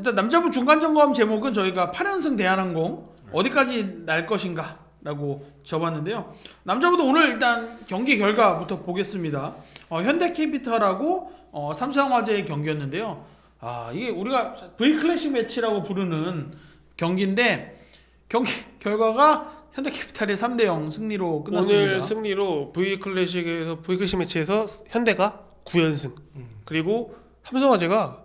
일단 남자부 중간 점검 제목은 저희가 8연승 대한항공 어디까지 날 것인가 라고 적었는데요. 남자부도 오늘 일단 경기 결과부터 보겠습니다. 현대캐피탈하고 삼성화재의 경기였는데요. 이게 우리가 V클래식 매치라고 부르는 경기인데 경기 결과가 현대캐피탈의 3대0 승리로 끝났습니다. 오늘 승리로 V클래식 매치에서 현대가 9연승 그리고 삼성화재가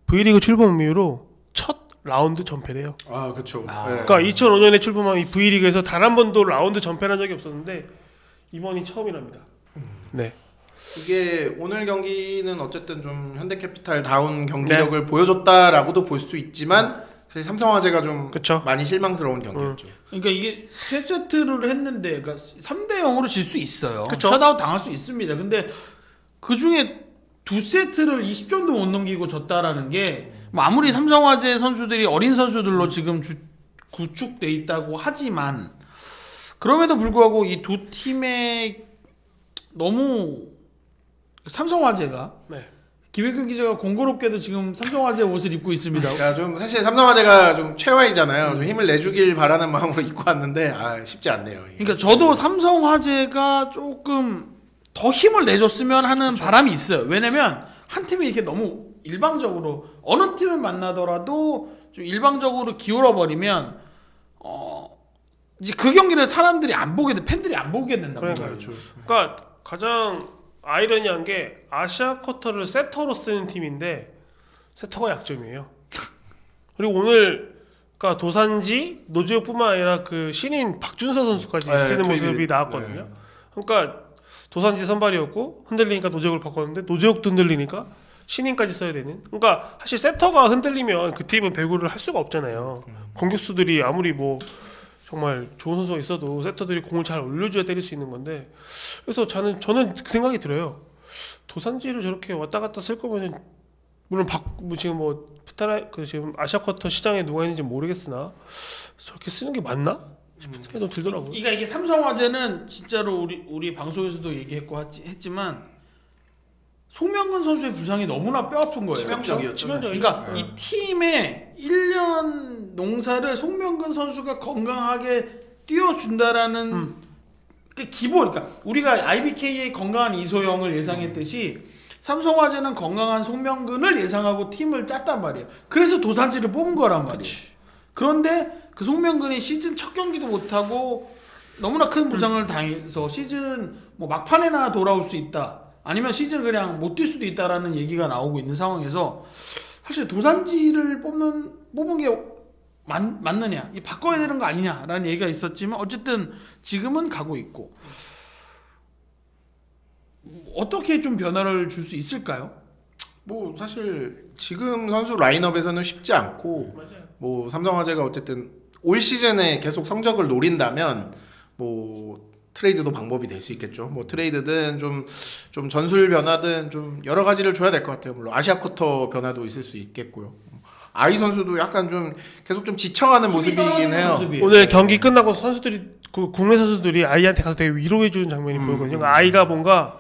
V리그 출범 이후로 첫 라운드 전패래요. 그렇죠. 네. 그러니까 2005년에 출범한 이 V리그에서 단 한 번도 라운드 전패한 적이 없었는데 이번이 처음이랍니다. 네. 이게 오늘 경기는 어쨌든 좀 현대캐피탈 다운 경기력을 보여줬다라고도 볼 수 있지만 사실 삼성화재가 좀 그쵸. 많이 실망스러운 경기였죠. 그러니까 이게 3세트를 했는데 그러니까 3대0으로 질 수 있어요. 그쵸. 샷아웃 당할 수 있습니다. 근데 그 중에 2세트를 20점도 못 넘기고 졌다라는 게 아무리 삼성화재 선수들이 어린 선수들로 지금 구축돼 있다고 하지만 그럼에도 불구하고 이 두 팀의 너무 삼성화재가 네. 김혜근 기자가 공교롭게도 지금 삼성화재 옷을 입고 있습니다. 그러니까 좀 사실 삼성화재가 좀 최하위잖아요. 좀 힘을 내주길 바라는 마음으로 입고 왔는데 쉽지 않네요. 이게. 그러니까 저도 삼성화재가 조금 더 힘을 내줬으면 하는 바람이 있어요. 왜냐면 한 팀이 이렇게 너무 일방적으로 어느 팀을 만나더라도 좀 일방적으로 기울어 버리면 이제 그 경기를 사람들이 안 보게 돼, 팬들이 안 보게 된다고. 그러니까 가장 아이러니한 게 아시아 쿼터를 세터로 쓰는 팀인데 세터가 약점이에요. 그리고 오늘 그러니까 도산지 노재욱뿐만 아니라 그 신인 박준서 선수까지 쓰는 모습이 나왔거든요. 그러니까 도산지 선발이었고 흔들리니까 노재욱을 바꿨는데 노재욱도 흔들리니까 신인까지 써야 되는. 그러니까 사실 세터가 흔들리면 그 팀은 배구를 할 수가 없잖아요. 공격수들이 아무리 뭐 정말 좋은 선수가 있어도 세터들이 공을 잘 올려줘야 때릴 수 있는 건데 그래서 저는 그 생각이 들어요. 도산지를 저렇게 왔다 갔다 쓸 거면은 물론 지금 지금 아시아 쿼터 시장에 누가 있는지 모르겠으나 저렇게 쓰는 게 맞나 싶은 생각이 좀 들더라고요. 그러니까 이게 삼성화재는 진짜로 우리 방송에서도 얘기했고 했지만 송명근 선수의 부상이 너무나 뼈아픈 거예요. 치명적이었죠. 그러니까 이 팀의 1년 농사를 송명근 선수가 건강하게 뛰어준다라는 그 기본. 그러니까 우리가 IBK의 건강한 이소영을 예상했듯이 삼성화재는 건강한 송명근을 예상하고 팀을 짰단 말이에요. 그래서 도산지를 뽑은 거란 말이에요. 그런데 그 송명근이 시즌 첫 경기도 못하고 너무나 큰 부상을 당해서 시즌 막판에나 돌아올 수 있다. 아니면 시즌 그냥 못 뛸 수도 있다라는 얘기가 나오고 있는 상황에서 사실 도산지를 뽑은 게 맞느냐, 이 바꿔야 되는 거 아니냐라는 얘기가 있었지만 어쨌든 지금은 가고 있고 어떻게 좀 변화를 줄 수 있을까요? 사실 지금 선수 라인업에서는 쉽지 않고 삼성화재가 어쨌든 올 시즌에 계속 성적을 노린다면 트레이드도 방법이 될 수 있겠죠. 트레이드든 좀 전술 변화든 좀 여러 가지를 줘야 될 것 같아요. 물론 아시아 쿼터 변화도 있을 수 있겠고요. 아이 선수도 약간 좀 계속 좀 지쳐가는 모습이긴 해요. 오늘 경기 끝나고 국내 선수들이 아이한테 가서 되게 위로해주는 장면이 보이거든요. 그러니까 아이가 뭔가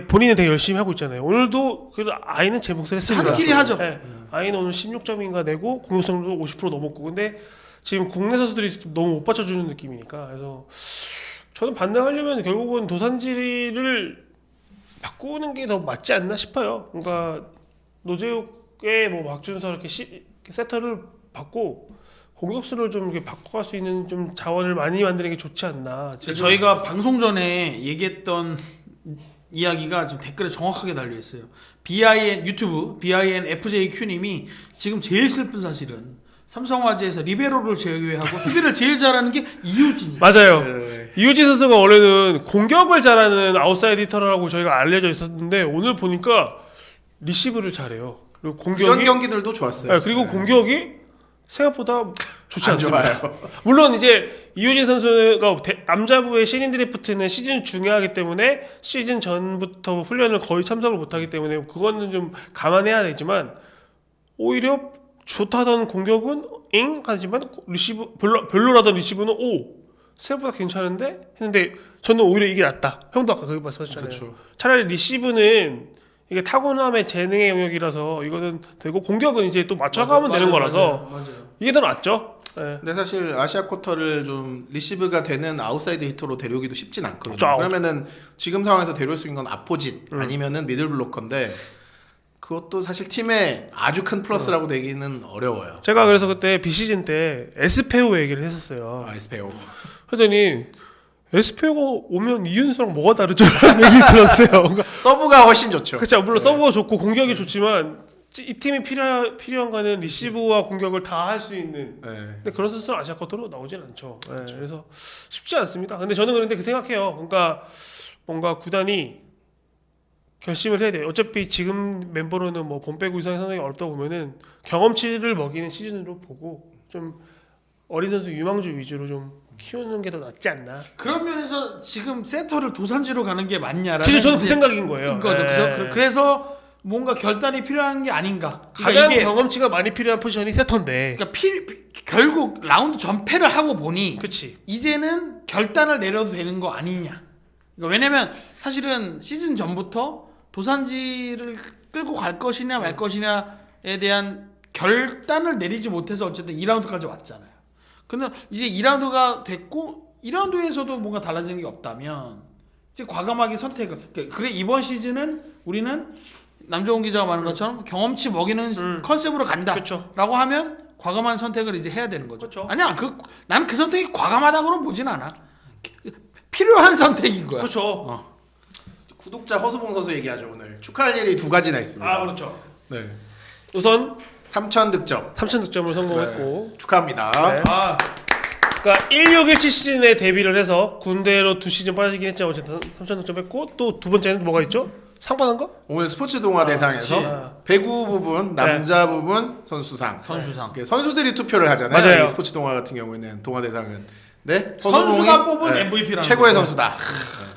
본인은 되게 열심히 하고 있잖아요. 오늘도 그래도 아이는 제 몫을 했습니다. 하드끼리 하죠. 네. 아이는 오늘 16점인가 내고 공격성도 50% 넘었고 근데 지금 국내 선수들이 너무 못 받쳐주는 느낌이니까 그래서 저는 반등하려면 결국은 도산지를 바꾸는 게 더 맞지 않나 싶어요. 그러니까 노재욱의 박준서 이렇게 세터를 받고 공격수를 좀 이렇게 바꿔갈 수 있는 좀 자원을 많이 만드는 게 좋지 않나. 저희가 방송 전에 얘기했던 이야기가 지금 댓글에 정확하게 달려 있어요. 유튜브 BINFJQ님이 지금 제일 슬픈 사실은 삼성화재에서 리베로를 제외하고 수비를 제일 잘하는 게 이유진이에요. 맞아요. 이유진 선수가 원래는 공격을 잘하는 아웃사이드 히터라고 저희가 알려져 있었는데 오늘 보니까 리시브를 잘해요. 그리고 그전 경기들도 좋았어요. 네, 그리고 공격이 생각보다 좋지 않습니다. 좋아요. 물론 이제 이효진 선수가 남자부의 신인 드래프트는 시즌 중요하기 때문에 시즌 전부터 훈련을 거의 참석을 못하기 때문에 그거는 좀 감안해야 되지만 오히려 좋다던 공격은 하지만 리시브 별로라던 리시브는 생각보다 괜찮은데 했는데 저는 오히려 이게 낫다. 형도 아까 그거 말씀하셨잖아요. 그렇죠. 차라리 리시브는 이게 타고남의 재능의 영역이라서 이거는 되고 공격은 이제 또 맞춰가면 되는 거라서 맞아요. 이게 더 낫죠. 네. 근데 사실 아시아 쿼터를 좀 리시브가 되는 아웃사이드 히터로 데려오기도 쉽진 않거든요. 그렇죠. 그러면은 지금 상황에서 데려올 수 있는 건 아포짓 아니면은 미들 블로커인데 그것도 사실 팀에 아주 큰 플러스라고 되기는 어려워요. 제가 그래서 그때 비시즌 때 에스페오 얘기를 했었어요. 아, 에스페오. 그랬더니 에스페오가 오면 이윤수랑 뭐가 다르죠? 라는 얘기 들었어요. 그러니까 서브가 훨씬 좋죠. 그렇죠. 물론 서브가 좋고 공격이 좋지만 이 팀이 필요한 거는 리시브와 공격을 다 할 수 있는. 네. 근데 그런 선수는 아시아 쿼터로 나오진 않죠. 네, 그래서 쉽지 않습니다. 근데 저는 그런데 그 생각해요. 그러니까 뭔가 구단이 결심을 해야 돼요. 어차피 지금 멤버로는 뭐 본 빼고 이상의 상당히 어렵다 보면은 경험치를 먹이는 시즌으로 보고 좀 어린 선수 유망주 위주로 좀 키우는 게 더 낫지 않나. 그런 면에서 지금 세터를 도산지로 가는 게 맞냐라는. 진짜 저는 그 생각인 거예요. 거죠. 네. 그래서 뭔가 결단이 필요한 게 아닌가. 가장 이게 경험치가 많이 필요한 포지션이 세터인데. 그러니까 결국 라운드 전패를 하고 보니 그렇지. 이제는 결단을 내려도 되는 거 아니냐. 그러니까 왜냐면 사실은 시즌 전부터 도산지를 끌고 갈 것이냐 말 것이냐에 대한 결단을 내리지 못해서 어쨌든 2라운드까지 왔잖아요. 근데 이제 2라운드가 됐고 2라운드에서도 뭔가 달라지는 게 없다면 이제 과감하게 선택을. 그래 이번 시즌은 우리는 남정훈 기자가 말한 것처럼 경험치 먹이는 컨셉으로 간다. 그쵸. 라고 하면 과감한 선택을 이제 해야 되는 거죠. 그쵸. 아니야, 난 그 선택이 과감하다고는 보진 않아. 필요한 선택인 거야. 그렇죠. 구독자 허수봉 선수 얘기하죠 오늘. 축하할 일이 두 가지나 있습니다. 아 그렇죠. 네. 우선 3,000득점 3,000득점을 성공했고. 축하합니다. 네. 아, 그러니까 1617 시즌에 데뷔를 해서 군대로 2시즌 빠지긴 했지만 어쨌든 3,000득점 했고 또 두 번째는 뭐가 있죠? 상 받은 거? 오늘 스포츠 동화 대상에서 그치. 배구 부분, 남자 부분 선수상. 선수상. 이렇게 선수들이 투표를 하잖아요. 맞아요. 이 스포츠 동화 같은 경우에는 동화 대상은. 네. 선수가 뽑은 MVP라는 최고의 거죠. 선수다. 네.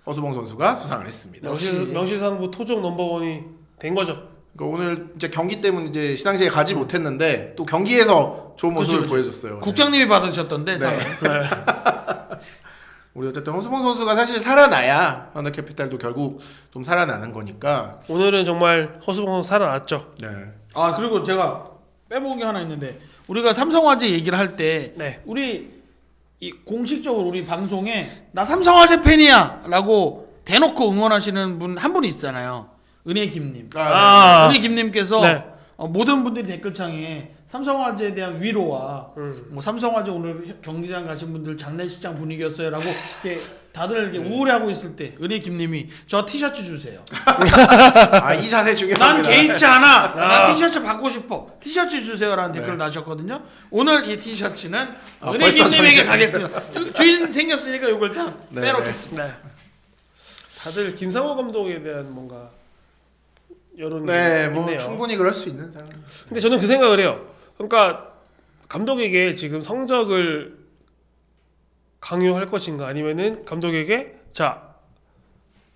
허수봉 선수가 수상을 했습니다. 명실상부 토종 넘버원이 된 거죠. 그러니까 오늘 이제 경기 때문에 이제 시상식에 가지 못했는데 또 경기에서 좋은 모습을 그치. 보여줬어요. 국장님이 받으셨던데 상을. 우리 어쨌든 허수봉 선수가 사실 살아나야 현대캐피탈도 결국 좀 살아나는 거니까. 오늘은 정말 허수봉 선수 살아났죠. 네. 아 그리고 제가 빼먹은 게 하나 있는데 우리가 삼성화재 얘기를 할 때 네. 우리 이 공식적으로 우리 방송에 나 삼성화재 팬이야라고 대놓고 응원하시는 분 한 분 있잖아요. 은혜 김님. 아. 은혜 김님께서 네. 모든 분들이 댓글창에 삼성화재에 대한 위로와 뭐 삼성화재 오늘 경기장 가신 분들 장례식장 분위기였어요라고 이렇게 다들 이렇게 우울해하고 있을 때 은혜 김님이 저 티셔츠 주세요. 아, 이 자세 중요합니다. 난 개의치 않아. 난 티셔츠 받고 싶어. 티셔츠 주세요라는 댓글을 다셨거든요. 오늘 이 티셔츠는 은혜 벌써 김님에게 저희- 가겠습니다. 주인 생겼으니까 이걸 일단 네, 빼놓겠습니다. 네. 다들 김상호 감독에 대한 뭔가 여론이 네, 뭐 있네요. 충분히 그럴 수 있는 상황. 근데 저는 그 생각을 해요. 그러니까 감독에게 지금 성적을 강요할 것인가 아니면은 감독에게 자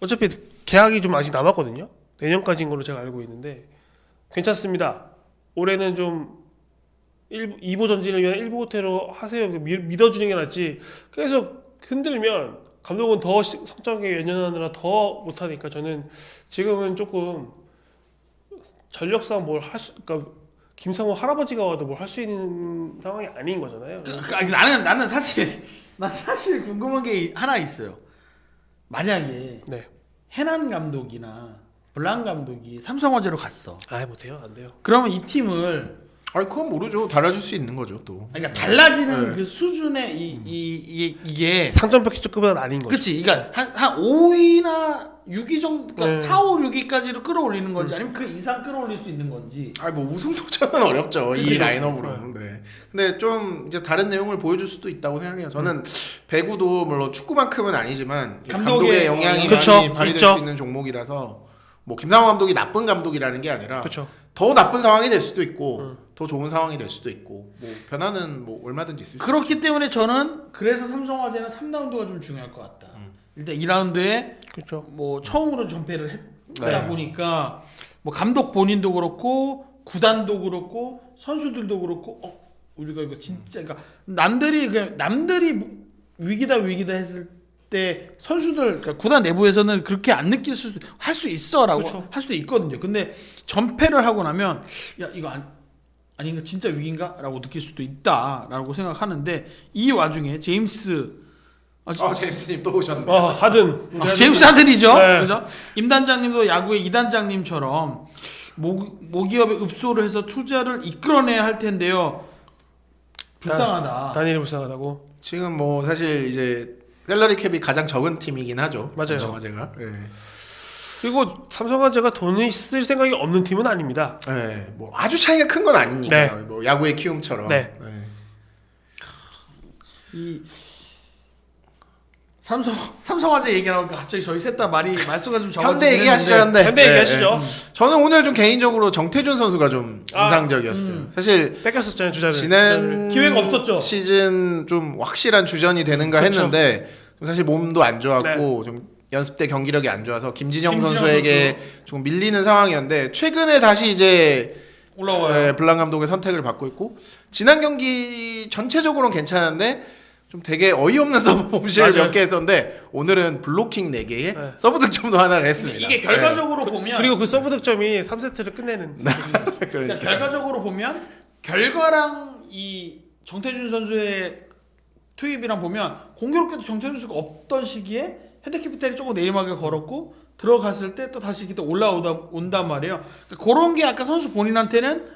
어차피 계약이 좀 아직 남았거든요. 내년까지인 걸로 제가 알고 있는데 괜찮습니다. 올해는 좀 2보 전진을 위한 1보 호태로 하세요. 믿어주는 게 낫지. 계속 흔들면 감독은 더 성적에 연연하느라 더 못하니까 저는 지금은 조금 전력상 뭘 할 수, 그러니까 김상호 할아버지가 와도 뭘 할 수 있는 상황이 아닌 거잖아요. 나는 사실 궁금한 게 하나 있어요. 만약에 네. 해난 감독이나 블랑 감독이 삼성화재로 갔어. 아 못해요, 안 돼요. 그러면 이 팀을 아니 그건 모르죠. 달라질 수 있는 거죠 또. 그러니까 달라지는 네. 그 수준의 이게 상점 팩시급은 아닌 거죠. 그치. 그러니까 한 5위나 6위 정도, 그러니까 네. 4, 5, 6위까지로 끌어올리는 건지 아니면 그 이상 끌어올릴 수 있는 건지. 아니 뭐 우승 도전은 어렵죠. 이 그치, 라인업으로. 네. 근데 좀 이제 다른 내용을 보여줄 수도 있다고 생각해요. 저는 배구도 물론 축구만큼은 아니지만 감독의 영향이 그쵸, 많이 발휘될 있죠. 수 있는 종목이라서 뭐 김상호 감독이 나쁜 감독이라는 게 아니라 그렇죠. 더 나쁜 상황이 될 수도 있고 더 좋은 상황이 될 수도 있고 뭐 변화는 뭐 얼마든지 있을 수 있어요. 그렇기 때문에 저는 그래서 삼성화재는 3라운드가 좀 중요할 것 같다. 일단 2라운드에 그렇죠. 뭐 처음으로 전패를 했다 네. 보니까 뭐 감독 본인도 그렇고 구단도 그렇고 선수들도 그렇고 우리가 이거 진짜 그러니까 남들이 위기다 했을 때 선수들 그러니까 구단 내부에서는 그렇게 안 느낄 할 수 있어라고 그렇죠. 할 수도 있거든요. 근데 전패를 하고 나면 야 이거 아닌가 진짜 위기인가라고 느낄 수도 있다라고 생각하는데 이 와중에 제임스 제임스님 또 오셨네. 하든 제임스 하든이죠. 네. 그죠? 임 단장님도 야구의 이 단장님처럼 모기업에 읍소를 해서 투자를 이끌어내야 할 텐데요. 불쌍하다. 다니엘이 불쌍하다고. 지금 뭐 사실 이제 셀러리 캡이 가장 적은 팀이긴 하죠. 맞아요. 삼성화재가. 예. 그리고 삼성화재가 돈이 쓸 생각이 없는 팀은 아닙니다. 예. 뭐 아주 차이가 큰 건 아니니까. 네. 뭐 야구의 키움처럼. 네. 예. 이 삼성화재 얘기하니까 갑자기 저희 셋 다 말수가 좀 적어지긴 현대 얘기하시죠, 했는데 현대. 현대 얘기하시죠. 저는 오늘 좀 개인적으로 정태준 선수가 좀 인상적이었어요. 사실 뺏겼었잖아요 주자를. 지난 기회가 없었죠. 시즌 좀 확실한 주전이 되는가 그렇죠. 했는데 좀 사실 몸도 안 좋았고 네. 좀 연습 때 경기력이 안 좋아서 김진영 선수에게 좀 밀리는 상황이었는데 최근에 다시 이제 올라와요. 블랑 감독의 선택을 받고 있고 지난 경기 전체적으로는 괜찮은데 좀 되게 어이없는 서브 홈실을 맞아요. 몇 개 했었는데 오늘은 블로킹 4개에 네. 서브 득점도 하나를 했습니다. 이게 결과적으로 보면 그리고 그 서브 득점이 3세트를 끝내는. 그러니까 결과적으로 보면 결과랑 이 정태준 선수의 투입이랑 보면 공교롭게도 정태준 선수가 없던 시기에 현대캐피탈이 조금 내리막을 걸었고 들어갔을 때 또 다시 이렇게 온단 말이에요. 그러니까 그런 게 약간 선수 본인한테는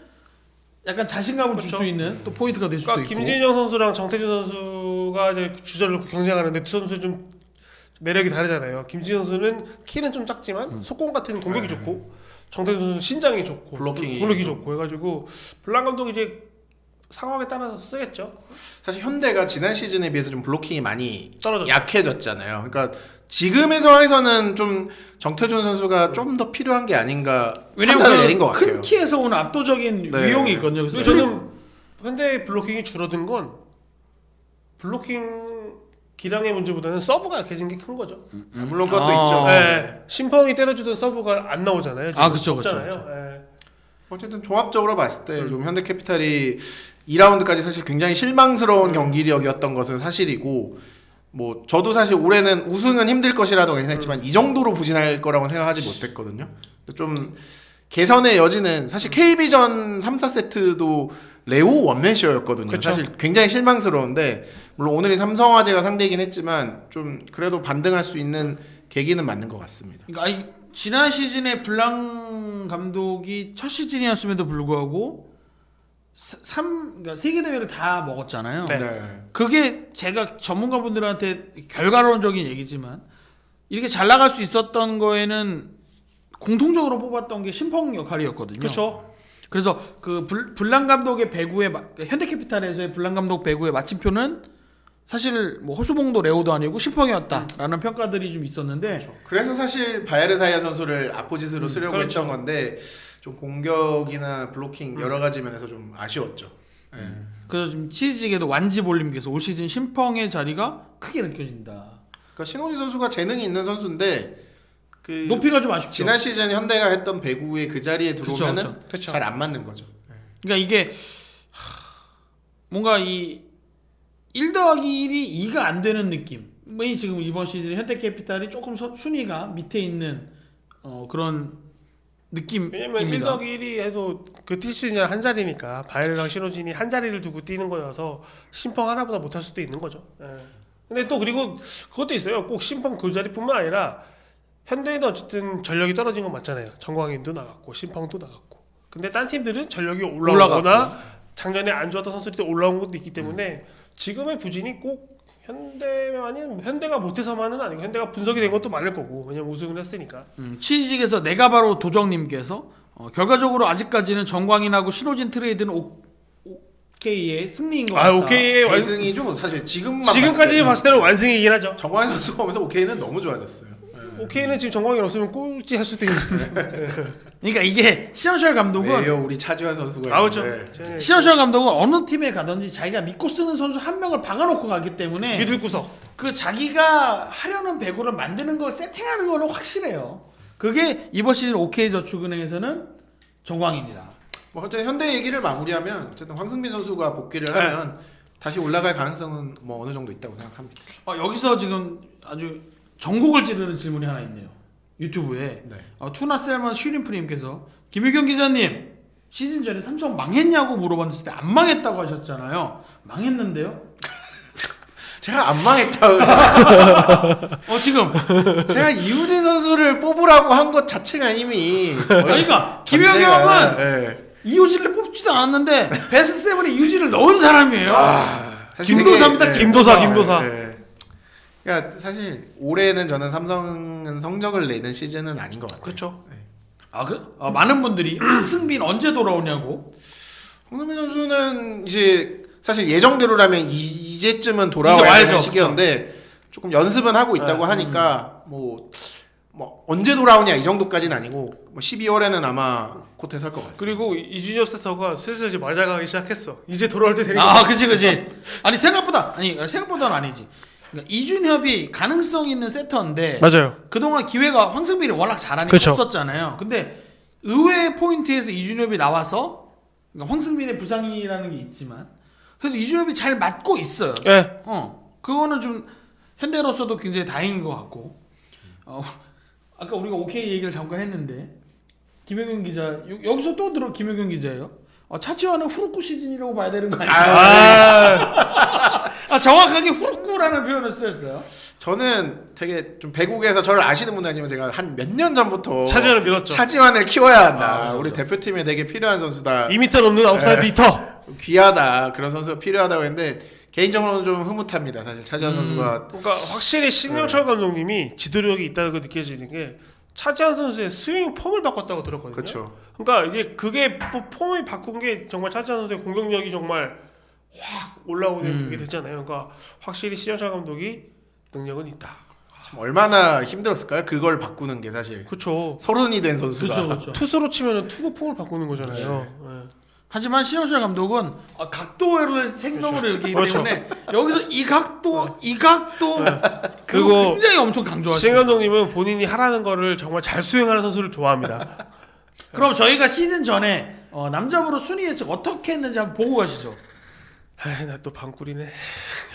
약간 자신감을 줄 수 그렇죠. 있는 또 포인트가 될 수도 그러니까 있고. 김진영 선수랑 정태준 선수가 이제 주자를 놓고 경쟁하는데 두 선수 좀 매력이 다르잖아요. 김진영 선수는 키는 좀 작지만 속공 같은 공격이 좋고 정태준 선수는 신장이 좋고 블록킹이 좋고 해가지고 블랑 감독이 이제 상황에 따라서 쓰겠죠. 사실 현대가 지난 시즌에 비해서 좀 블로킹이 많이 떨어졌죠. 약해졌잖아요. 그러니까 지금의 상황에서는 좀 정태준 선수가 좀 더 필요한 게 아닌가 판단을 내린 것 같아요. 큰 키에서 오는 압도적인 네. 위용이 있거든요. 그래서 그리고 저는 현대 블로킹이 줄어든 건 블로킹 기량의 문제보다는 서브가 약해진 게 큰 거죠. 물론 그것도 아. 있죠. 네. 심펑이 때려주던 서브가 안 나오잖아요. 지금 그쵸, 그쵸, 없잖아요. 그쵸. 네. 어쨌든 종합적으로 봤을 때 좀 현대캐피탈이 2라운드까지 사실 굉장히 실망스러운 경기력이었던 것은 사실이고 뭐 저도 사실 올해는 우승은 힘들 것이라고 생각했지만 이 정도로 부진할 거라고 생각하지 못했거든요. 좀 개선의 여지는 사실 KB전 3, 4세트도 레오 원맨쇼였거든요. 그쵸. 사실 굉장히 실망스러운데 물론 오늘이 삼성화재가 상대이긴 했지만 좀 그래도 반등할 수 있는 계기는 맞는 것 같습니다. 그러니까 지난 시즌에 블랑 감독이 첫 시즌이었음에도 불구하고 그러니까 세계 대회를 다 먹었잖아요. 네. 그게 제가 전문가분들한테 결과론적인 얘기지만 이렇게 잘 나갈 수 있었던 거에는 공통적으로 뽑았던 게 심펑 역할이었거든요. 그렇죠. 그래서 그 블랑 감독의 배구의 현대캐피탈에서의 블랑 감독 배구의 마침표는 사실 뭐 허수봉도 레오도 아니고 심펑이었다라는 평가들이 좀 있었는데 그래서 사실 바예르사이아 선수를 아포짓으로 쓰려고 그렇죠. 했던 건데 좀 공격이나 블로킹 여러 가지 면에서 좀 아쉬웠죠. 그래서 지금 치즈직에도 완지볼님께서 올 시즌 심펑의 자리가 크게 느껴진다. 그러니까 신호지 선수가 재능이 있는 선수인데 그 높이가 좀 아쉽죠. 지난 시즌 현대가 했던 배구의 그 자리에 들어오면은 그쵸. 잘 안 맞는 거죠. 그러니까 이게 뭔가 이 1 더하기 1이 2가 안 되는 느낌. 지금 이번 시즌 현대캐피탈이 조금 순위가 밑에 있는 그런 느낌입니다. 왜냐면 1 더하기 1이 해도 그 뛸 수 있는 한 자리니까 바이엘랑 신호진이 한 자리를 두고 뛰는 거여서 심펑 하나보다 못할 수도 있는 거죠. 예. 근데 또 그리고 그것도 있어요. 꼭 심펑 그 자리뿐만 아니라 현대에도 어쨌든 전력이 떨어진 건 맞잖아요. 정광인도 나갔고 심펑도 나갔고. 근데 딴 팀들은 전력이 올라오거나 작년에 안 좋았던 선수들이 올라온 것도 있기 때문에 지금의 부진이 꼭 현대가 못해서만은 아니고 현대가 분석이 된 것도 많을 거고 왜냐면 우승을 했으니까. 치즈직에서 내가 바로 도정님께서 결과적으로 아직까지는 정광인하고 신호진 트레이드는 오케이의 승리인 것 같다. 오케이의 대승이죠. 사실 지금까지 봤을 때는 완승이긴 하죠. 정광인 선수가 오면서 오케이는 너무 좋아졌어요. 오케이는 지금 정광인 없으면 꼴찌 할 수도 있는데. 그러니까 이게 신원철 감독은 왜요? 우리 차주환 선수가 그렇죠. 있는데. 신원철 감독은 어느 팀에 가든지 자기가 믿고 쓰는 선수 한 명을 박아놓고 가기 때문에 뒤들구석. 그 자기가 하려는 배구를 만드는 걸 세팅하는 거는 확실해요. 그게 이번 시즌 OK저축은행에서는 정광입니다. 뭐 어쨌든 현대 얘기를 마무리하면 어쨌든 황승빈 선수가 복귀를 하면 다시 올라갈 가능성은 뭐 어느 정도 있다고 생각합니다. 여기서 지금 아주 전곡을 찌르는 질문이 하나 있네요. 유튜브에 네. 투나 셀먼 슈림프님께서 김유경 기자님 시즌 전에 삼성 망했냐고 물어봤을 때 안 망했다고 하셨잖아요. 망했는데요? 제가 안 망했다고 그래요. 지금 제가 이우진 선수를 뽑으라고 한 것 자체가 이미 그러니까 김유경은 네. 이우진을 뽑지도 않았는데 베스트 세븐에 이우진을 넣은 사람이에요. 사실 김도사입니다. 되게- 김도사. 네. 그러니까 사실 올해는 저는 삼성은 성적을 내는 시즌은 아닌 것 같아요. 그렇죠. 많은 분들이 승빈 언제 돌아오냐고. 홍성민 선수는 이제 사실 예정대로라면 이제쯤은 돌아와야 이제 되는 와야죠. 시기였는데 조금 연습은 하고 있다고 하니까 뭐 언제 돌아오냐 이 정도까지는 아니고 뭐 12월에는 아마 코트에 설 것 같습니다. 그리고 이준엽 세터가 슬슬 이제 맞아가기 시작했어. 이제 돌아올 때 되니까. 그치. 아니 생각보다는 아니지. 그러니까 이준협이 가능성 있는 세터인데 맞아요. 그동안 기회가 황승빈이 워낙 잘하니까 그쵸. 없었잖아요. 근데 의외의 포인트에서 이준협이 나와서 그러니까 황승빈의 부상이라는 게 있지만 그래도 이준협이 잘 맞고 있어요. 예. 그거는 좀 현대로서도 굉장히 다행인 것 같고. 아까 우리가 오케이 얘기를 잠깐 했는데 김효경 기자 여기서 또 들어 김효경 기자예요. 차치와는 후루쿠 시즌이라고 봐야 되는 거 아니에요? 정확하게 후루쿠라는 표현을 쓰셨어요. 저는 되게 좀 배국에서 저를 아시는 분은 아니지만 제가 한 몇 년 전부터 차지환을 밀었죠. 차지환을 키워야 한다. 그렇죠. 우리 대표팀에 되게 필요한 선수다. 2m 넘는 아웃사이드 히터. 귀하다. 그런 선수가 필요하다고 했는데 개인적으로는 좀 흐뭇합니다. 사실 차지환 선수가 그러니까 확실히 신영철 감독님이 지도력이 있다고 느껴지는 게 차지환 선수의 스윙 폼을 바꿨다고 들었거든요. 그렇죠. 그러니까 이게 그게 폼을 바꾼 게 정말 차지환 선수의 공격력이 정말 확 올라오는 게 됐잖아요. 그러니까 확실히 신영철 감독이 능력은 있다. 참 얼마나 힘들었을까요? 그걸 바꾸는 게 사실 그렇죠. 서른이 된 선수가 그렇죠. 투수로 치면은 투구 폼을 바꾸는 거잖아요. 예. 하지만 신영철 감독은 각도를 생명으로 이렇게 그렇죠. 때문에 여기서 이 각도 그리고 굉장히 엄청 신 강조하시죠. 감독님은 본인이 하라는 거를 정말 잘 수행하는 선수를 좋아합니다. 그럼 저희가 시즌 전에 남자부로 순위 예측 어떻게 했는지 한번 보고 가시죠. 나 또 방꿀이네.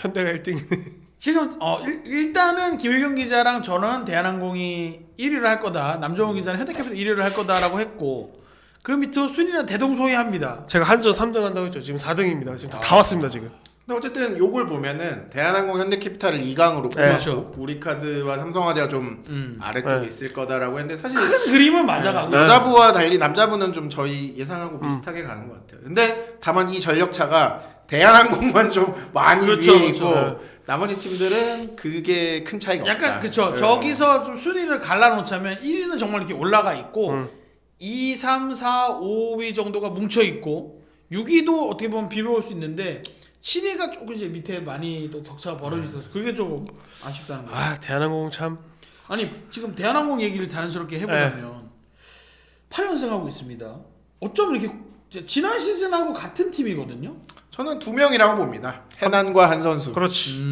현대가 1등이네. 지금 일단은 김효경 기자랑 저는 대한항공이 1위를 할 거다. 남정호 기자는 현대캐피탈 1위를 할 거다라고 했고 그 밑으로 순위는 대동소이합니다. 제가 한전 3등 한다고 했죠. 지금 4등입니다. 지금 다 왔습니다. 지금. 근데 어쨌든 요걸 보면은 대한항공 현대캐피탈을 2강으로 뽑았고 그렇죠. 우리카드와 삼성화재가 좀 아래쪽에 네. 있을 거다라고 했는데 사실 큰 그림은 맞아가고 여자부와 달리 남자부는 좀 저희 예상하고 비슷하게 가는 것 같아요. 근데 다만 이 전력차가 대한항공만 좀 많이 그렇죠, 위에 그렇죠. 있고 나머지 팀들은 그게 큰 차이가 없다. 약간 그쵸. 네. 저기서 좀 순위를 갈라놓자면 1위는 정말 이렇게 올라가 있고 2, 3, 4, 5위 정도가 뭉쳐 있고 6위도 어떻게 보면 비벼올 수 있는데 7위가 조금 이제 밑에 많이 또 격차가 벌어져 있어서 그게 조금 아쉽다는 거예요. 대한항공 참. 아니 지금 대한항공 얘기를 자연스럽게 해보자면 8연승하고 있습니다. 어쩜 이렇게 지난 시즌하고 같은 팀이거든요. 저는 두 명이라고 봅니다. 해난과 한 선수. 그렇지.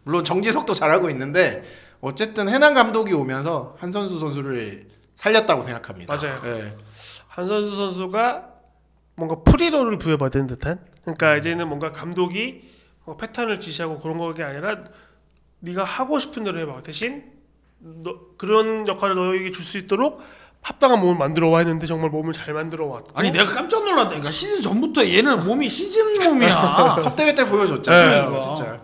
물론 정지석도 잘하고 있는데 어쨌든 해난 감독이 오면서 한 선수를 살렸다고 생각합니다. 맞아요. 네. 한선수 선수가 뭔가 프리롤을 부여받은 듯한. 그러니까 이제는 뭔가 감독이 패턴을 지시하고 그런 게 아니라 네가 하고 싶은 대로 해봐. 대신 그런 역할을 너에게 줄 수 있도록 합당한 몸을 만들어 와 했는데 정말 몸을 잘 만들어 왔고. 아니 내가 깜짝 놀랐다니까. 시즌 전부터 얘는 몸이 시즌 몸이야. 컵 대회 때 보여줬잖아요. 네. 진짜.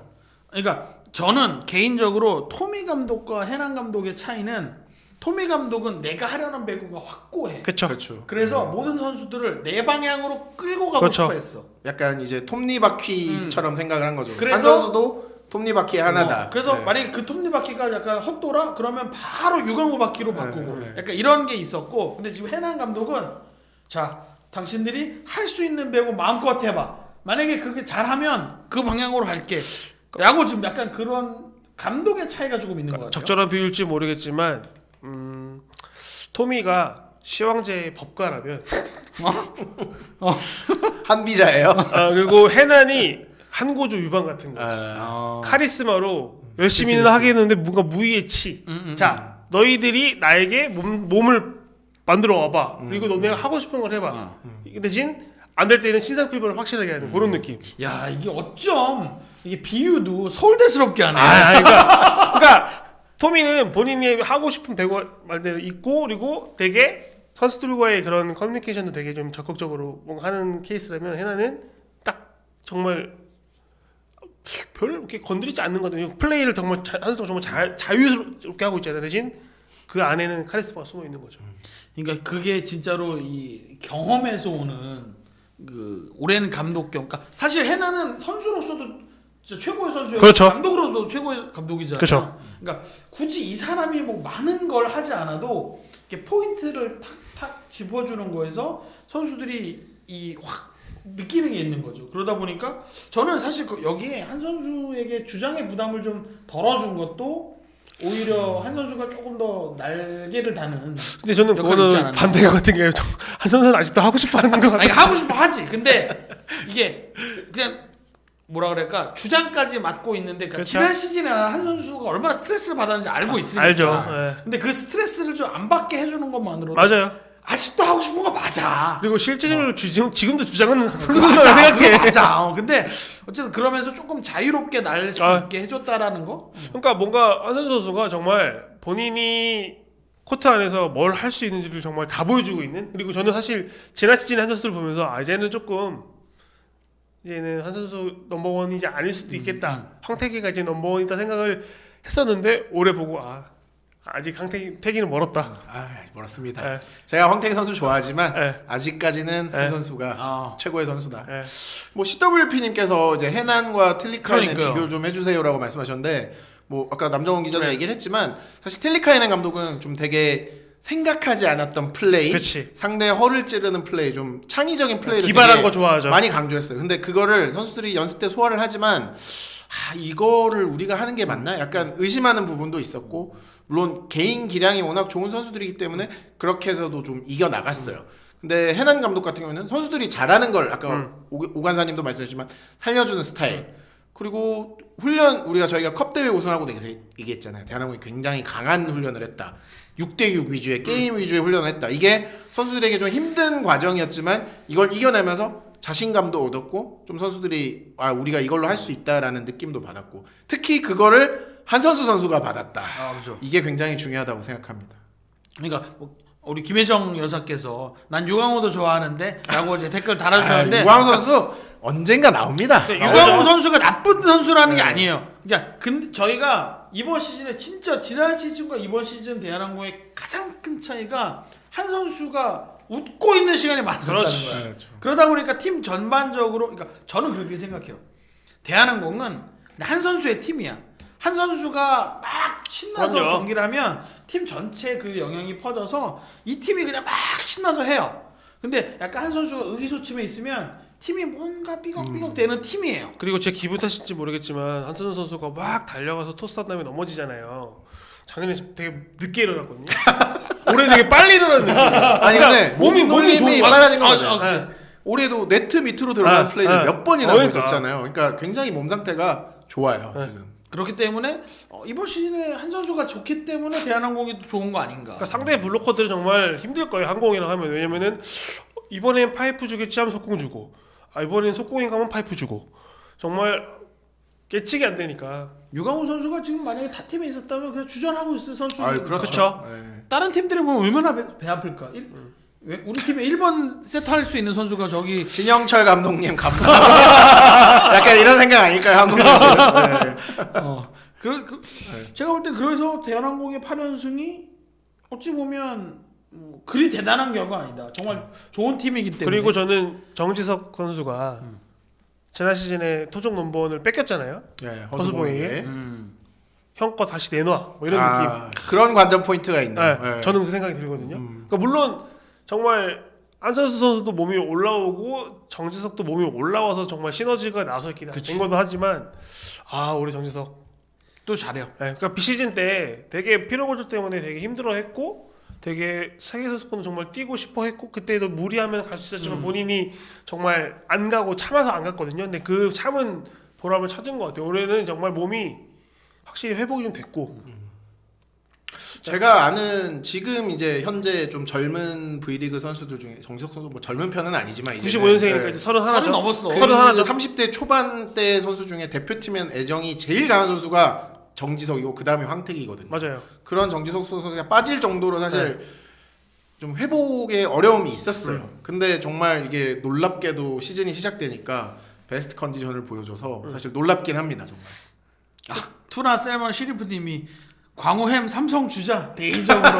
그러니까 저는 개인적으로 토미 감독과 해난 감독의 차이는 토미 감독은 내가 하려는 배구가 확고해. 그렇죠. 그렇죠. 그래서 모든 선수들을 내 방향으로 끌고 가고 그렇죠. 싶어 했어. 약간 이제 톱니바퀴처럼 생각을 한 거죠. 그래서- 한 선수도 톱니바퀴의 하나다. 그래서 네. 만약에 그 톱니바퀴가 약간 헛돌아 그러면 바로 유광호 바퀴로 바꾸고 네. 약간 이런 게 있었고 근데 지금 해난 감독은 자 당신들이 할 수 있는 배구 마음껏 해봐. 만약에 그게 잘하면 그 방향으로 갈게. 야구 지금 약간 그런 감독의 차이가 조금 있는 것 같아요. 적절한 비율일지 모르겠지만 토미가 시황제의 법가라면 한비자예요. 그리고 해난이 한고조 유방 같은 거지. 카리스마로 열심히는 그치. 하겠는데 뭔가 무의의 치. 자, 너희들이 나에게 몸을 만들어 와봐. 그리고 너네가 하고 싶은 걸 해봐. 대신 안 될 때는 신상 피부를 확실하게 하는 그런 느낌. 야 이게 어쩜 이게 비유도 서울대스럽게 하네. 그러니까 토미는 본인이 하고 싶은 배구 말대로 있고 그리고 되게 선수들과의 그런 커뮤니케이션도 되게 좀 적극적으로 뭔가 하는 케이스라면 해나는 딱 정말 별 이렇게 건드리지 않는 거거든요. 플레이를 정말 한수가 정말 자유스럽게 하고 있잖아요. 대신 그 안에는 카리스마가 숨어 있는 거죠. 그러니까 그게 진짜로 이 경험에서 오는 그 오랜 감독 경험. 그러니까 사실 해나는 선수로서도 진짜 최고의 선수였고 그렇죠. 감독으로도 최고의 감독이잖아요. 그렇죠. 그러니까 굳이 이 사람이 뭐 많은 걸 하지 않아도 이렇게 포인트를 탁탁 짚어주는 거에서 선수들이 이 확 느끼는 게 있는 거죠. 그러다 보니까 저는 사실 여기에 한 선수에게 주장의 부담을 좀 덜어준 것도 오히려 한 선수가 조금 더 날개를 다는. 근데 저는 역할이 있지 그거는 않았나? 반대가 같은 게 한 선수는 아직도 하고 싶어 하는 것 아니 같아요. 하고 싶어 하지. 근데 이게 그냥 뭐라 그럴까 주장까지 맡고 있는데 그러니까 그렇죠. 지난 시즌에 한 선수가 얼마나 스트레스를 받았는지 알고 있으니까. 알죠. 예. 근데 그 스트레스를 좀 안 받게 해주는 것만으로도 맞아요. 아직도 하고 싶은 거 맞아. 그리고 실제로 지금도 주장은 맞아. 선수라고 생각해. 맞아. 근데 어쨌든 그러면서 조금 자유롭게 날 수 있게 해줬다라는 거. 그러니까 뭔가 한선수 선수가 정말 본인이 코트 안에서 뭘 할 수 있는지를 정말 다 보여주고 있는. 그리고 저는 사실 지난 시즌 한 선수들 보면서 이제는 조금 이제는 한 선수 넘버원이지 아닐 수도 있겠다. 황태기가 이제 넘버원이다 생각을 했었는데 올해 보고 아직 황태기는 멀었다. 멀었습니다. 예. 제가 황태기 선수 좋아하지만 예. 아직까지는 예. 한 선수가 최고의 선수다. 예. 뭐 CWP님께서 이제 해난과 틸리카인의 그러니까요. 비교 좀 해주세요라고 말씀하셨는데 뭐 아까 남정원 기자도 그래. 얘기를 했지만 사실 틸리카이넨 감독은 좀 되게 생각하지 않았던 플레이, 그치. 상대의 허를 찌르는 플레이, 좀 창의적인 플레이를 기발한 되게 거 좋아하죠. 많이 강조했어요. 근데 그거를 선수들이 연습 때 소화를 하지만 이거를 우리가 하는 게 맞나? 약간 의심하는 부분도 있었고 물론 개인 기량이 워낙 좋은 선수들이기 때문에 그렇게 해서도 좀 이겨 나갔어요. 근데 해난 감독 같은 경우는 선수들이 잘하는 걸 아까 오간사님도 말씀하셨지만 살려주는 스타일. 그리고 훈련 저희가 컵 대회 우승하고 얘기했잖아요. 대한항공이 굉장히 강한 훈련을 했다. 6대6 위주의 게임 위주의 훈련을 했다. 이게 선수들에게 좀 힘든 과정이었지만 이걸 이겨내면서 자신감도 얻었고 좀 선수들이 우리가 이걸로 할 수 있다라는 느낌도 받았고 특히 그거를 한선수 선수가 받았다. 그렇죠. 이게 굉장히 중요하다고 생각합니다. 그러니까 우리 김혜정 여사께서 난 유광호도 좋아하는데라고 이제 댓글 달아주셨는데 유광 선수 언젠가 나옵니다. 유광호 선수가 나쁜 선수라는 게 아니에요. 그러니까 근데 저희가 이번 시즌에 진짜 지난 시즌과 이번 시즌 대한항공의 가장 큰 차이가 한 선수가 웃고 있는 시간이 많았다는 거예요. 그렇죠. 그러다 보니까 팀 전반적으로 그러니까 저는 그렇게 생각해요. 대한항공은 한 선수의 팀이야. 한 선수가 막 신나서 그럼요. 경기를 하면 팀 전체에 그 영향이 퍼져서 이 팀이 그냥 막 신나서 해요. 근데 약간 한 선수가 의기소침해 있으면 팀이 뭔가 삐걱삐걱 되는 팀이에요. 그리고 제 기분 탓인지 모르겠지만 한선수 선수가 막 달려가서 토스한 다음에 넘어지잖아요. 작년에 되게 늦게 일어났거든요. 올해 되게 빨리 일어났는 느낌. 아니 근데 몸이 좋은 빨라진 거죠. 그치. 올해도 네트 밑으로 들어가는 플레이를 몇 번이나 그러니까. 보여줬잖아요. 그러니까 굉장히 몸 상태가 좋아요. 지금. 그렇기 때문에 이번 시즌에 한 선수가 좋기 때문에 대한항공이 좋은 거 아닌가. 그러니까 상대 블로커들은 정말 힘들 거예요. 항공이랑 하면. 왜냐면은 이번엔 파이프 주겠지 하면 속공 주고 이번엔 속공인가 하면 파이프 주고 정말 예측이 안 되니까. 유광호 선수가 지금 만약에 타 팀에 있었다면 그냥 주전하고 있을 선수. 그렇죠. 그쵸. 네. 다른 팀들이 보면 얼마나 배 아플까. 왜 우리 팀에 1번 세트 할 수 있는 선수가 저기 신영철 감독님 감사합니다. 약간 이런 생각 아닐까요, 한국 선수? 제가 볼 때 그래서 대한항공의 8연승이 어찌 보면 그리 대단한 결과 아니다. 정말 좋은 팀이기 때문에. 그리고 저는 정지석 선수가 지난 시즌에 토종 넘버원을 뺏겼잖아요. 네, 허수봉에게. 형 거 다시 내놔. 뭐 이런 느낌. 그런 관전 포인트가 있네요. 네, 네. 저는 그 생각이 들거든요. 그러니까 물론 정말 안선수 선수도 몸이 올라오고 정지석도 몸이 올라와서 정말 시너지가 나서 있긴 된 것도 하지만 우리 정지석 또 잘해요. 네, 그러니까 비시즌 때 되게 피로 골절 때문에 되게 힘들어했고 되게 세계선수권을 정말 뛰고 싶어했고 그때도 무리하면 갈 수 있었지만 본인이 정말 안 가고 참아서 안 갔거든요. 근데 그 참은 보람을 찾은 것 같아요. 올해는 정말 몸이 확실히 회복이 좀 됐고 제가 아는 지금 이제 현재 좀 젊은 V리그 선수들 중에 정지석 선수 뭐 젊은 편은 아니지만 이제 95년생이니까 이제 31죠. 넘었어. 31죠. 30대 초반대 선수 중에 대표팀엔 애정이 제일 강한 선수가 정지석이고 그 다음에 황택이거든요. 맞아요. 그런 정지석 선수가 빠질 정도로 사실 좀 회복에 어려움이 있었어요. 근데 정말 이게 놀랍게도 시즌이 시작되니까 베스트 컨디션을 보여줘서 사실 놀랍긴 합니다 정말. 투나 셀먼 시리프님이 광우햄 삼성 주자 대의적으로.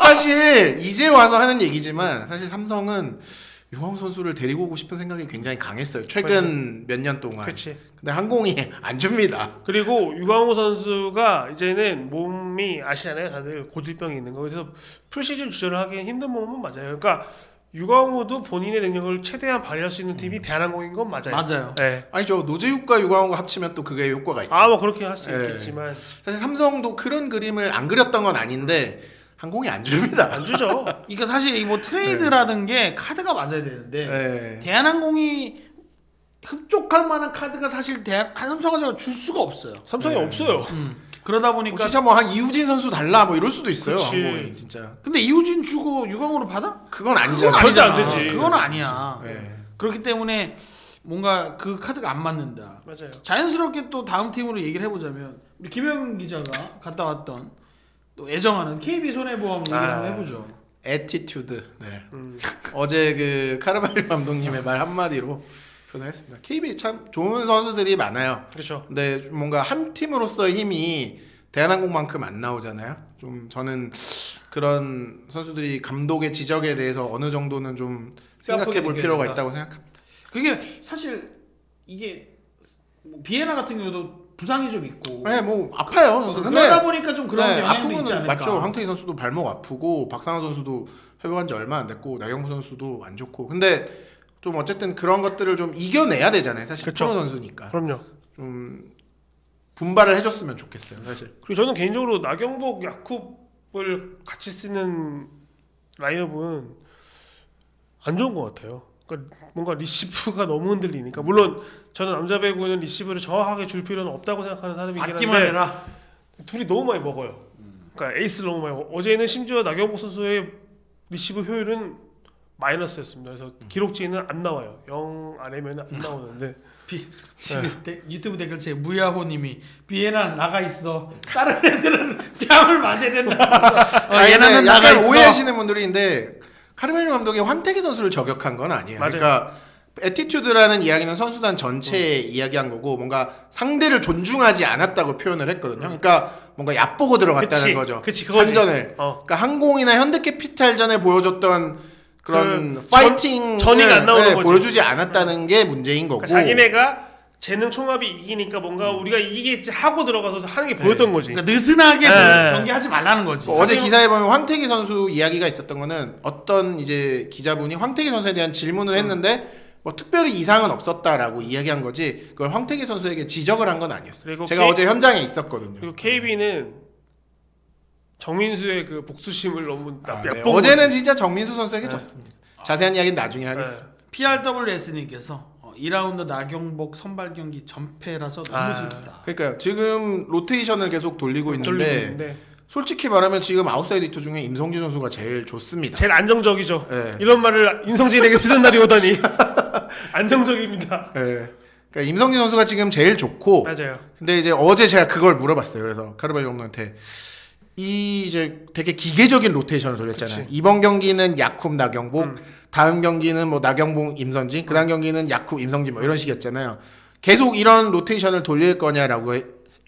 사실 이제 와서 하는 얘기지만 사실 삼성은 유광우 선수를 데리고 오고 싶은 생각이 굉장히 강했어요. 최근 몇 년 동안. 그렇지. 근데 항공이 안 줍니다. 그리고 유광호 선수가 이제는 몸이 아시잖아요. 다들 고질병이 있는 거. 그래서 풀시즌 주저를 하기엔 힘든 몸은 맞아요. 그러니까 유광호도 본인의 능력을 최대한 발휘할 수 있는 팀이 대한항공인 건 맞아요. 맞아요. 네. 아니죠. 노재욱과 유광우가 합치면 또 그게 효과가 있죠. 뭐 그렇게 할 수 네. 있겠지만 사실 삼성도 그런 그림을 안 그렸던 건 아닌데 항공이 안 줍니다. 안 주죠. 이게 사실 이 뭐 트레이드라든 게 카드가 맞아야 되는데 네. 대한항공이 흡족할 만한 카드가 사실 삼성화재가 줄 수가 없어요. 삼성이 네. 없어요. 그러다 뭐 보니까 진짜 뭐 한 이우진 선수 달라 뭐 이럴 수도 있어요. 그치. 항공이 진짜. 근데 이우진 주고 유광으로 받아? 그건 아니잖아요. 절대 안 되지. 그건 아니야. 네. 그렇기 때문에 뭔가 그 카드가 안 맞는다. 맞아요. 자연스럽게 또 다음 팀으로 얘기를 해보자면 우리 김영근 기자가 갔다 왔던 또 애정하는 KB 손해보험 얘기를 한번 해보죠. 애티튜드. 네. 어제 그 카르발로 감독님의 말 한마디로 표현했습니다. KB 참 좋은 선수들이 많아요. 그렇죠. 근데 좀 뭔가 한 팀으로서의 힘이 대한항공만큼 안 나오잖아요. 좀 저는 그런 선수들이 감독의 지적에 대해서 어느 정도는 좀 생각해 볼 필요가 있다고 생각합니다. 그게 사실 이게 뭐 비에나 같은 경우도 부상이 좀 있고 네, 뭐 아파요. 선수. 그러다 보니까 좀 그런 네, 영향도 아픈 있지 건 않을까. 맞죠. 황태희 선수도 발목 아프고 박상환 선수도 회복한 지 얼마 안 됐고 나경부 선수도 안 좋고. 근데 좀 어쨌든 그런 것들을 좀 이겨내야 되잖아요. 사실 그쵸. 프로 선수니까. 그럼요. 좀 분발을 해줬으면 좋겠어요. 사실. 그리고 저는 개인적으로 나경복, 야쿱을 같이 쓰는 라인업은 안 좋은 것 같아요. 그러니까 뭔가 리시브가 너무 흔들리니까. 물론 저는 남자 배구는 리시브를 정확하게 줄 필요는 없다고 생각하는 사람이긴 받기만 한데 해라. 둘이 너무 많이 먹어요. 그러니까 에이스를 너무 많이 먹어. 어제는 심지어 나경복 선수의 리시브 효율은 마이너스였습니다. 그래서 기록지에는 안 나와요. 0 아래면 안 나오는데 지금 유튜브 댓글창에 무야호님이 비에나 나가 있어. 다른 애들은 뺨을 맞아야 된다. 얘는 나가 약간 있어. 오해하시는 분들인데 카르멜로 감독이 황태기 선수를 저격한 건 아니에요. 맞아요. 그러니까 애티튜드라는 이야기는 선수단 전체에 이야기한 거고 뭔가 상대를 존중하지 않았다고 표현을 했거든요. 그러니까 뭔가 얕보고 들어갔다는 그치, 거죠. 그치, 그거지. 한전을. 그러니까 항공이나 현대캐피탈전에 보여줬던 그런 파이팅 전이가 안 나오는 거지. 보여주지 않았다는 게 문제인 거고. 그러니까 자기네가 재능 총합이 이기니까 뭔가 우리가 이기겠지 하고 들어가서 하는 게 보였던 거지. 그러니까 느슨하게 네. 경기하지 말라는 거지. 어제 기사에 보면 황태기 선수 이야기가 있었던 거는 어떤 이제 기자분이 황태기 선수에 대한 질문을 했는데 뭐 특별히 이상은 없었다라고 이야기한 거지 그걸 황태기 선수에게 지적을 한 건 아니었어요. 그리고 제가 어제 현장에 있었거든요. 그리고 KB는 정민수의 그 복수심을 너무 네. 얕본 어제는 거지. 진짜 정민수 선수에게 졌습니다. 자세한 이야기는 나중에 하겠습니다. PRWS님께서 2라운드 나경복 선발 경기 전패라서 너무 슬프다. 그러니까 지금 로테이션을 계속 돌리고 있는데 있는데 솔직히 말하면 지금 아웃사이드 히터 중에 임성진 선수가 제일 좋습니다. 제일 안정적이죠. 네. 이런 말을 윤성진에게 쓰는 날이 오다니. 안정적입니다. 네. 그러니까 임성진 선수가 지금 제일 좋고 맞아요. 근데 이제 어제 제가 그걸 물어봤어요. 그래서 카르발 감독한테 이 이제 되게 기계적인 로테이션을 돌렸잖아요. 그치. 이번 경기는 야쿱 나경복, 다음 경기는 뭐 나경복 임선진, 그다음 경기는 야쿱 임성진 뭐 이런 식이었잖아요. 계속 이런 로테이션을 돌릴 거냐라고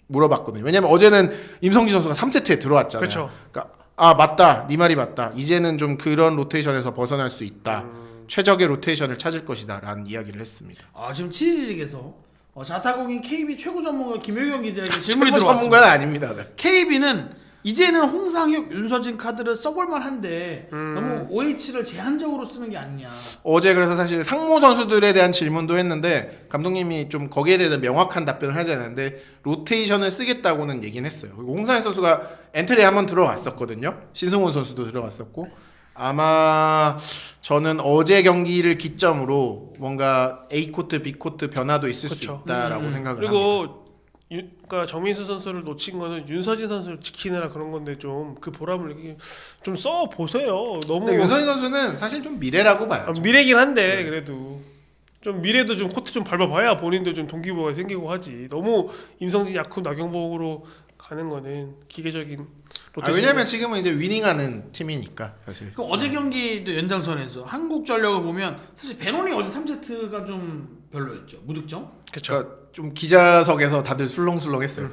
물어봤거든요. 왜냐면 어제는 임성진 선수가 3세트에 들어왔잖아요. 그렇죠. 그러니까 아 맞다, 네 말이 맞다. 이제는 좀 그런 로테이션에서 벗어날 수 있다. 최적의 로테이션을 찾을 것이다라는 이야기를 했습니다. 지금 치즈직에서 자타공인 KB 최고 전문가 김효경 기자에게 질문이 최고 들어왔습니다. 전문가는 아닙니다. 네. KB는 이제는 홍상혁, 윤서진 카드를 써볼만 한데 너무 OH를 제한적으로 쓰는 게 아니냐. 어제 그래서 사실 상무 선수들에 대한 질문도 했는데 감독님이 좀 거기에 대한 명확한 답변을 하지 않았는데 로테이션을 쓰겠다고는 얘기는 했어요. 그리고 홍상혁 선수가 엔트리에 한번 들어왔었거든요. 신승훈 선수도 들어왔었고 아마 저는 어제 경기를 기점으로 뭔가 A 코트, B 코트 변화도 있을 그쵸. 수 있다라고 생각을 합니다. 그리고 그러니까 정민수 선수를 놓친 거는 윤서진 선수를 지키느라 그런 건데 좀 그 보람을 느끼 좀써 보세요. 너무 근데 윤선희 선수는 사실 좀 미래라고 봐요. 미래긴 한데 그래도 좀 미래도 좀 코트 좀 밟아봐야 본인도 좀 동기부여가 생기고 하지. 너무 임성진, 야쿠, 나경복으로 가는 거는 기계적인. 왜냐면 지금은 이제 위닝하는 팀이니까 사실. 그 어제 경기도 연장선에서 한국전력을 보면 사실 베논이 어제 3세트가 좀 별로였죠. 무득점. 그러니까 좀 기자석에서 다들 술렁술렁했어요.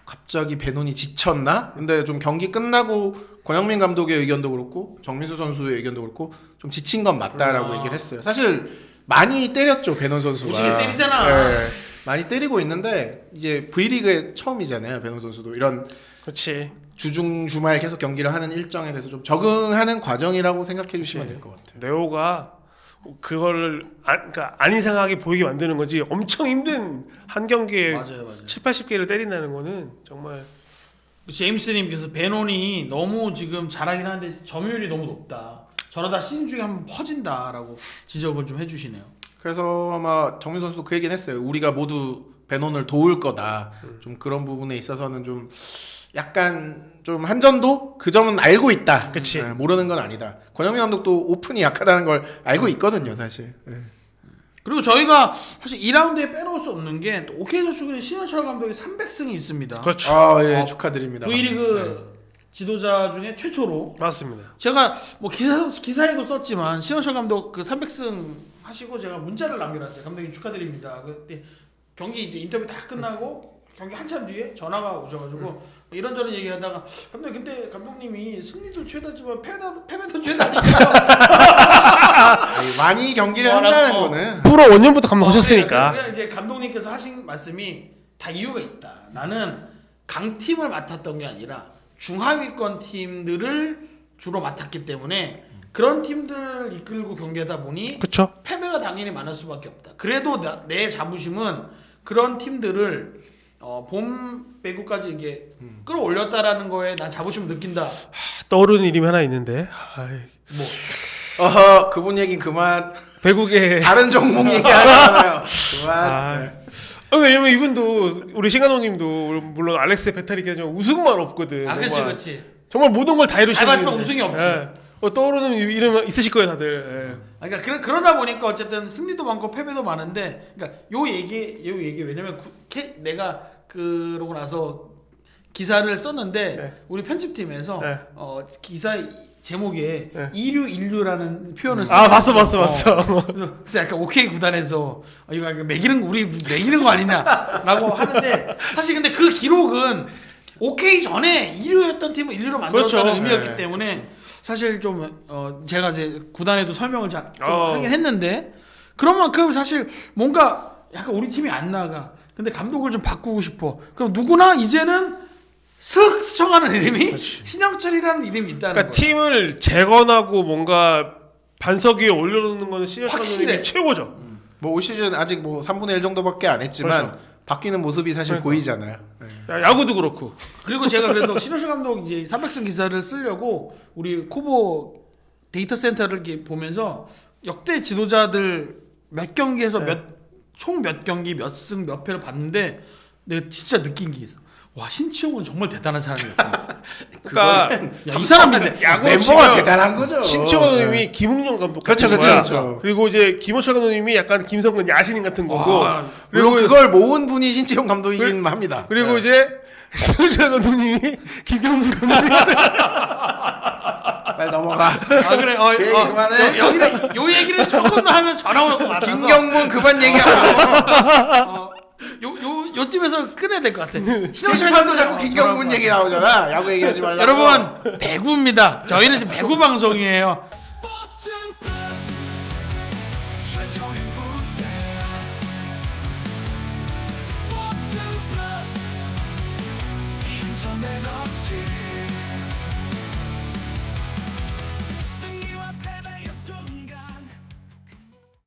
갑자기 베논이 지쳤나? 근데 좀 경기 끝나고 권영민 감독의 의견도 그렇고 정민수 선수의 의견도 그렇고 좀 지친 건 맞다라고 얘기를 했어요. 사실 많이 때렸죠 베논 선수가. 오지게 때리잖아. 네, 많이 때리고 있는데 이제 V리그의 처음이잖아요 베논 선수도 이런. 그렇지. 주중 주말 계속 경기를 하는 일정에 대해서 좀 적응하는 과정이라고 생각해 주시면 될 것 같아요. 레오가 그걸 그러니까 안 이상하게 보이게 만드는 거지 엄청 힘든 한 경기에 맞아요. 7, 80개를 때린다는 거는 정말 제임스님께서 베논이 너무 지금 잘하긴 하는데 점유율이 너무 높다. 저러다 시즌 중에 한번 퍼진다라고 지적을 좀 해주시네요. 그래서 아마 정민 선수도 그 얘기는 했어요. 우리가 모두 베논을 도울 거다. 좀 그런 부분에 있어서는 좀 약간 좀 한전도 그 점은 알고 있다. 그치. 네, 모르는 건 아니다. 권영민 감독도 오픈이 약하다는 걸 알고 있거든요, 사실. 네. 그리고 저희가 사실 2라운드에 빼놓을 수 없는 게 또 오케이 저축은행 신현철 감독이 300승이 있습니다. 그렇죠. 아, 예, 축하드립니다. V리그 지도자 중에 최초로. 맞습니다. 제가 뭐 기사에도 썼지만 신현철 감독 그 300승 하시고 제가 문자를 남겨놨어요. 감독님 축하드립니다. 그때 경기 이제 인터뷰 다 끝나고 경기 한참 뒤에 전화가 오셔가지고 이런저런 얘기하다가 감독님 근데 감독님이 승리도 최다지만 패배도 최다니까. 많이 경기를 한다는 거는 프로 원년부터 감독하셨으니까. 그냥 이제 감독님께서 하신 말씀이 다 이유가 있다. 나는 강팀을 맡았던 게 아니라 중하위권 팀들을 주로 맡았기 때문에 그런 팀들 이끌고 경기하다 보니 그렇죠. 패배가 당연히 많을 수밖에 없다. 그래도 내 자부심은 그런 팀들을 봄 배구까지 이게 끌어올렸다라는 거에 난 자부심을 느낀다. 떠오르는 이름이 하나 있는데. 그분 얘긴 그만. 배구계 다른 종목 얘기하잖아요. 그만. 왜냐면 이분도 우리 신간호님도 물론 알렉스 베타리케지만 우승만 없거든. 그렇지. 정말 모든 걸 다 이루시는 알바트론 우승이 없지. 떠오르는 이름 있으실 거예요 다들. 그러니까 그러다 보니까 어쨌든 승리도 많고 패배도 많은데, 그러니까 요 얘기 왜냐면 내가 그러고 나서 기사를 썼는데 우리 편집팀에서 기사 제목에 이류라는 표현을 아 봤어. 그래서 약간 OK 구단에서 이거 약간 우리 매기는 거 아니냐라고 하는데 사실 근데 그 기록은 OK 전에 2류였던 팀을 1류로 만들었다는 의미였기 때문에 사실 좀 제가 이제 구단에도 설명을 좀 하긴 했는데 그런 만큼 사실 뭔가 약간 우리 팀이 안 나가. 근데 감독을 좀 바꾸고 싶어. 그럼 누구나 이제는 슥 스쳐가는 이름이 신영철이라는 이름이 있다는 그러니까 거야. 팀을 재건하고 뭔가 반석 위에 올려놓는 거는 신현철 감독이 최고죠. 뭐 올 시즌 아직 뭐 3분의 1 정도밖에 안 했지만 바뀌는 모습이 사실 보이잖아요. 야구도 그렇고. 그리고 제가 그래서 신현철 감독 이제 300승 기사를 쓰려고 우리 코보 데이터 센터를 이렇게 보면서 역대 지도자들 몇 경기에서 총 몇 경기 몇 승 몇 패를 봤는데 내가 진짜 느낀 게 있어. 와, 신치용은 정말 대단한 사람이었구나. 그러니까 이 사람이 야구 멤버가 대단한 거죠. 신치용 감독님이 김웅룡 감독 같은 그렇죠. 거야. 그리고 이제 김호철 감독님이 약간 김성근 야신인 같은 거고. 그리고 그걸 모은 분이 신치용 감독이긴 합니다. 그리고 이제 신호철 감독님이 김경문 감독님. 빨리 넘어가. 그래. 그만해. 여기는 요 얘기를 조금 더 하면 전화 올 것 같아서. 김경문 그만 얘기하고. 요쯤에서 끊어야 될 것 같아. 신영철판도 자꾸 김경문 얘기 나오잖아. 야구 얘기하지 말라고. 여러분, 배구입니다. 저희는 지금 배구 방송이에요. 스포츠는 플러스